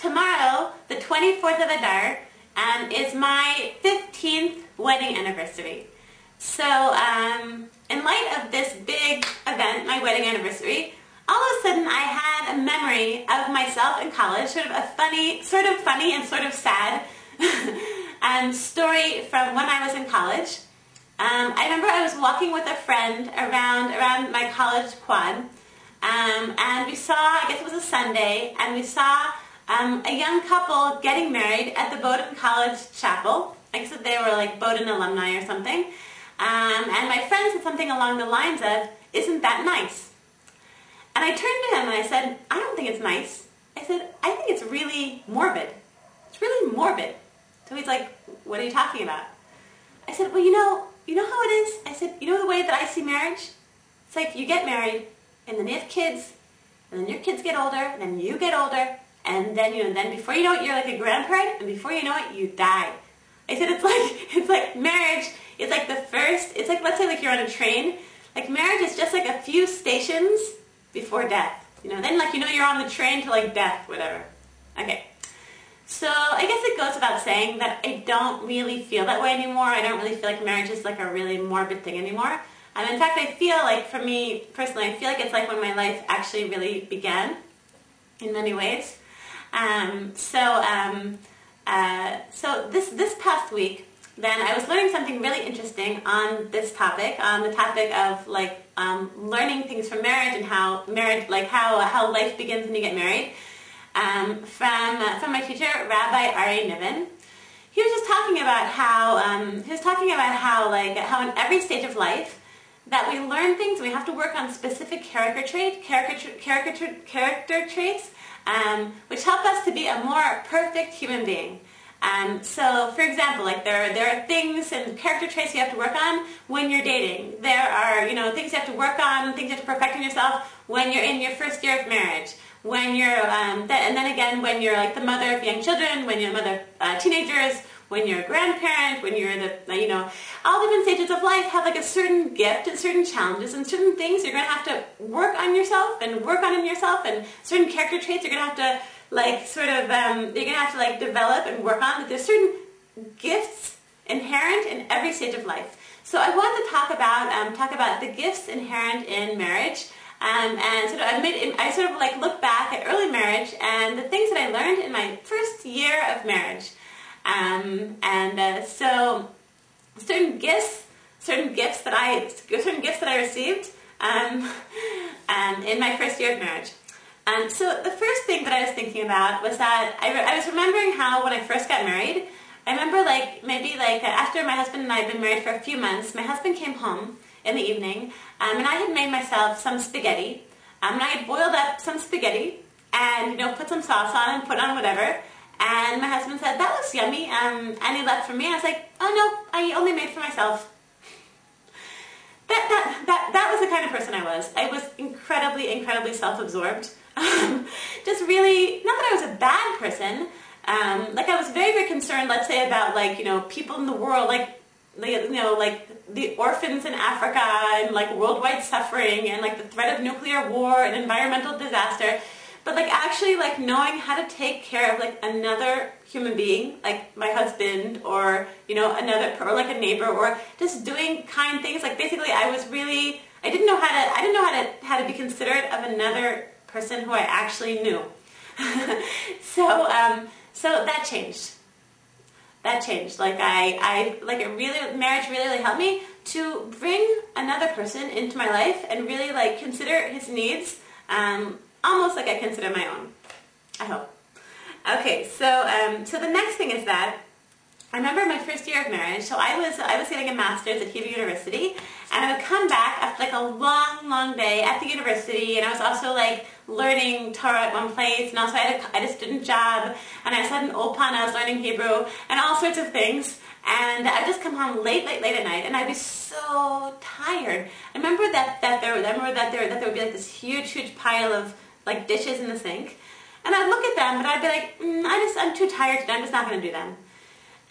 tomorrow, the 24th of Adar, is my 15th wedding anniversary. So, in light of this big event, my wedding anniversary, all of a sudden I had a memory of myself in college, sort of funny and sort of sad story from when I was in college. I remember I was walking with a friend around my college quad, and we saw, I guess it was a Sunday, and we saw a young couple getting married at the Bowdoin College Chapel. I guess that they were like Bowdoin alumni or something. And my friend said something along the lines of, "Isn't that nice?" And I turned to him and I said, "I don't think it's nice." I said, "I think it's really morbid. It's really morbid." So he's like, "What are you talking about?" I said, "Well, you know how it is?" I said, "You know the way that I see marriage? It's like you get married, and then you have kids, and then your kids get older, and then you get older, and then then before you know it, you're like a grandparent, and before you know it, you die." I said, it's like marriage. It's like it's like, let's say like you're on a train. Like marriage is just like a few stations before death. Then like you're on the train to like death, whatever. Okay. So I guess it goes without saying that I don't really feel that way anymore. I don't really feel like marriage is like a really morbid thing anymore. In fact, I feel like, for me personally, I feel like it's like when my life actually really began in many ways. So this past week, then I was learning something really interesting on this topic, on the topic of like learning things from marriage and how marriage, like how life begins when you get married, from my teacher, Rabbi Ari Niven. He was just talking about how in every stage of life that we learn things, we have to work on specific character traits, which help us to be a more perfect human being. So, for example, like there are things and character traits you have to work on when you're dating. There are, things you have to work on, things you have to perfect in yourself when you're in your first year of marriage. When you're, and then again, when you're like the mother of young children, when you're the mother of teenagers, when you're a grandparent, when you're all different stages of life have like a certain gift and certain challenges and certain things you're going to have to work on yourself and work on in yourself, and certain character traits you're going to have to you're going to have to like develop and work on. But there's certain gifts inherent in every stage of life. So I wanted to talk about the gifts inherent in marriage, and I sort of like look back at early marriage and the things that I learned in my first year of marriage. So certain gifts that I received in my first year of marriage. So the first thing that I was thinking about was that I was remembering how when I first got married, I remember after my husband and I had been married for a few months, my husband came home in the evening, and I had made myself some spaghetti, and I had boiled up some spaghetti and put some sauce on and put on whatever. And my husband said, "That looks yummy," and he left for me. And I was like, "Oh no, I only made for myself." That was the kind of person I was. I was incredibly self-absorbed. Just really, not that I was a bad person. I was very concerned, let's say, about people in the world, like the orphans in Africa, and worldwide suffering, and the threat of nuclear war and environmental disaster. But actually knowing how to take care of another human being, like my husband, or another, or a neighbor, or just doing kind things. Basically, I didn't know how to be considerate of another person who I actually knew. So that changed. Marriage really helped me to bring another person into my life and really consider his needs. Almost like I consider my own, I hope. Okay, so the next thing is that I remember my first year of marriage. So I was getting a master's at Hebrew University, and I would come back after a long day at the university, and I was also learning Torah at one place, and also I had a student job, and I also had an ulpan. I was learning Hebrew and all sorts of things. And I'd just come home late at night, and I'd be so tired. I remember that there would be this huge pile of dishes in the sink, and I'd look at them, but I'd be like, I'm too tired today. I'm just not going to do them.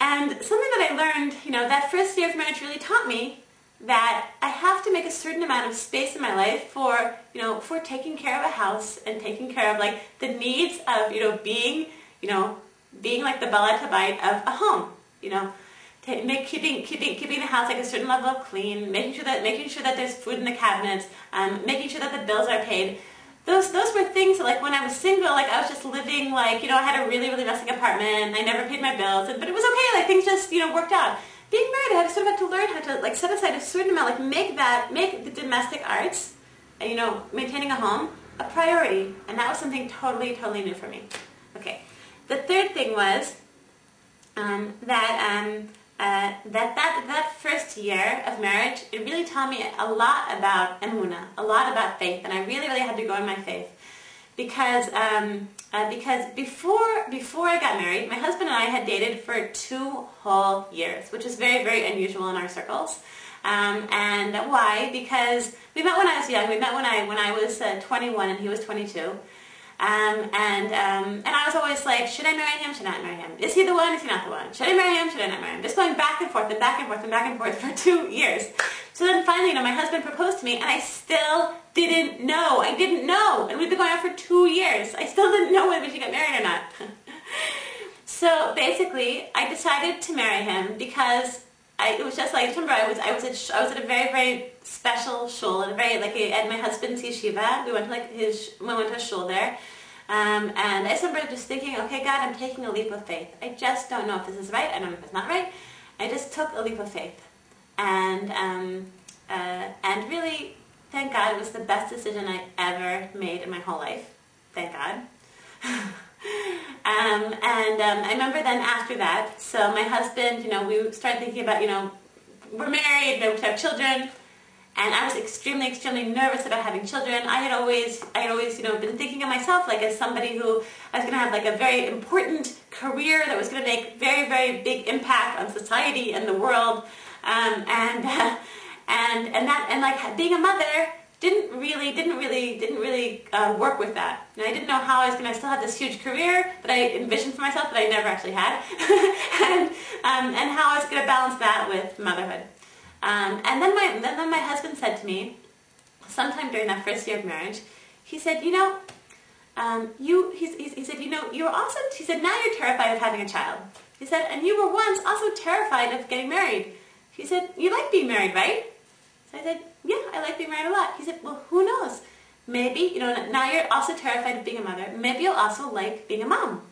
And something that I learned, that first year of marriage really taught me that I have to make a certain amount of space in my life for taking care of a house and taking care of the needs of being you know, being like the Bella Tabite of a home, you know, keeping the house like a certain level of clean, making sure that there's food in the cabinets, making sure that the bills are paid. Those were things that, like, when I was single, like, I was just living, like, you know, I had a really, really messy apartment, I never paid my bills, but it was okay, like, things just, you know, worked out. Being married, I sort of had to learn how to, like, set aside a certain amount, like, make the domestic arts, and, you know, maintaining a home, a priority, and that was something totally, totally new for me. Okay, the third thing was that first year of marriage, it really taught me a lot about emunah, a lot about faith, and I really, really had to go in my faith, because before I got married, my husband and I had dated for 2 whole years, which is very, very unusual in our circles. And why? Because we met when I was young. We met when I was 21 and he was 22. And I was always like, should I marry him? Should I not marry him? Is he the one? Is he not the one? Should I marry him? Should I not marry him? Just going back and forth and back and forth and back and forth for 2 years. So then finally, you know, my husband proposed to me, and I still didn't know. I didn't know. And we've been going out for 2 years. I still didn't know whether we should get married or not. So basically, I decided to marry him because it was just like, I just remember I was at a very, very special shul, at my husband's yeshiva. We went to a shul there, and I just remember just thinking, okay, God, I'm taking a leap of faith. I just don't know if this is right. I don't know if it's not right. I just took a leap of faith, and really, thank God, it was the best decision I ever made in my whole life. Thank God. I remember then after that, so my husband, you know, we started thinking about, you know, we're married, we have children, and I was extremely, extremely nervous about having children. I had always, you know, been thinking of myself like as somebody who I was going to have like a very important career that was going to make very, very big impact on society and the world, and like being a mother didn't really work with that. And I didn't know how I was going to still have this huge career that I envisioned for myself that I never actually had, and how I was going to balance that with motherhood. And then my husband said to me, sometime during that first year of marriage, he said, you know, he said, you know, you're also, he said, now you're terrified of having a child. He said, and you were once also terrified of getting married. He said, you like being married, right? So I said, yeah, I like being married a lot. He said, well, who knows? Maybe, you know, now you're also terrified of being a mother. Maybe you'll also like being a mom.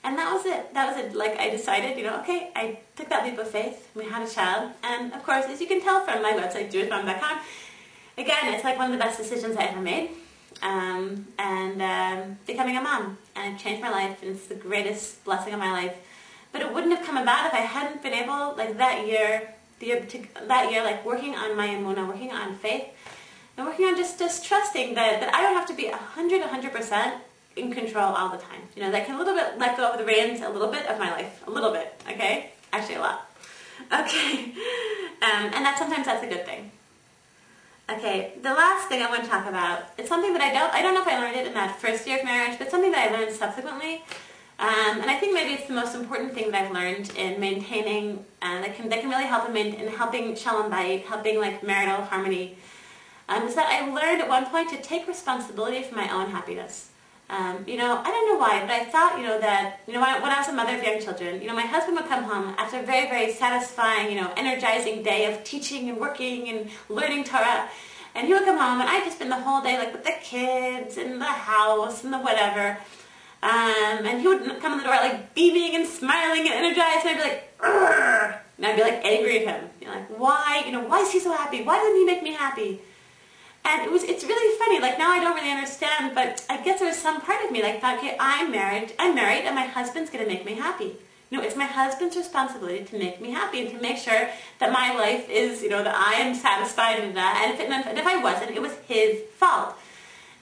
And that was it. That was it. Like, I decided, you know, okay, I took that leap of faith. We had a child. And, of course, as you can tell from my website, jewishmom.com, again, it's like one of the best decisions I ever made. Becoming a mom. And it changed my life. And it's the greatest blessing of my life. But it wouldn't have come about if I hadn't been able, like, that year, like, working on my emunah, working on faith, and working on just trusting that I don't have to be 100% in control all the time. You know, that I can a little bit let go of the reins a little bit of my life. A little bit, okay? Actually a lot. Okay. And sometimes that's a good thing. Okay, the last thing I want to talk about, it's something that I don't know if I learned it in that first year of marriage, but something that I learned subsequently. And I think maybe it's the most important thing that I've learned in maintaining, that can really help in helping shalom bayit, helping like marital harmony, is that I learned at one point to take responsibility for my own happiness. You know, I don't know why, but I thought, you know, that, you know, when I was a mother of young children, you know, my husband would come home after a very, very satisfying, you know, energizing day of teaching and working and learning Torah, and he would come home, and I'd just spend the whole day like with the kids and the house and the whatever. And he would come in the door like beaming and smiling and energized, and I'd be like, "Urgh!" And I'd be like angry at him. You know, like, why? You know, why is he so happy? Why doesn't he make me happy? And it's really funny. Like, now I don't really understand, but I guess there was some part of me like thought, okay, I'm married, and my husband's going to make me happy. You know, it's my husband's responsibility to make me happy and to make sure that my life is, you know, that I am satisfied and that. And if I wasn't, it was his fault.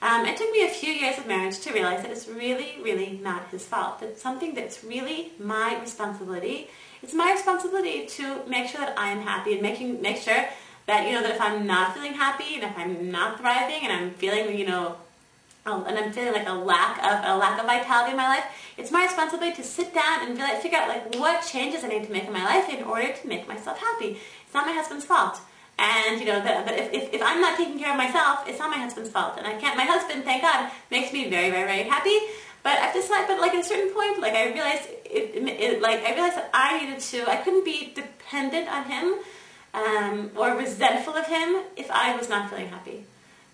It took me a few years of marriage to realize that it's really, really not his fault. It's something that's really my responsibility. It's my responsibility to make sure that I am happy and make sure that, you know, that if I'm not feeling happy and if I'm not thriving and I'm feeling, you know, and I'm feeling like a lack of vitality in my life, it's my responsibility to sit down and really figure out like what changes I need to make in my life in order to make myself happy. It's not my husband's fault. And, you know, but if I'm not taking care of myself, it's not my husband's fault. And I can't, my husband, thank God, makes me very, very, very happy. But I've decided, but like at a certain point, like I realized I realized that I couldn't be dependent on him, or resentful of him if I was not feeling happy.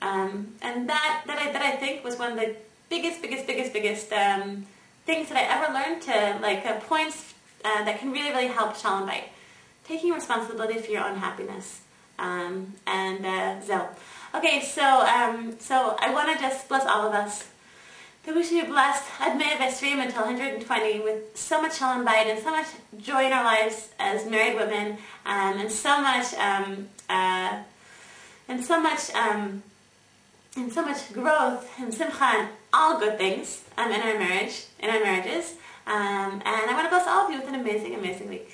And that I think was one of the biggest things that I ever learned, to points that can really help Shalom Bayit. Taking responsibility for your own happiness. So, okay, so I want to just bless all of us, that we should be blessed at Mei Vesrim until 120 with so much Shalom Bayit and so much joy in our lives as married women, and so much growth and simcha and all good things in our marriages. And I want to bless all of you with an amazing week.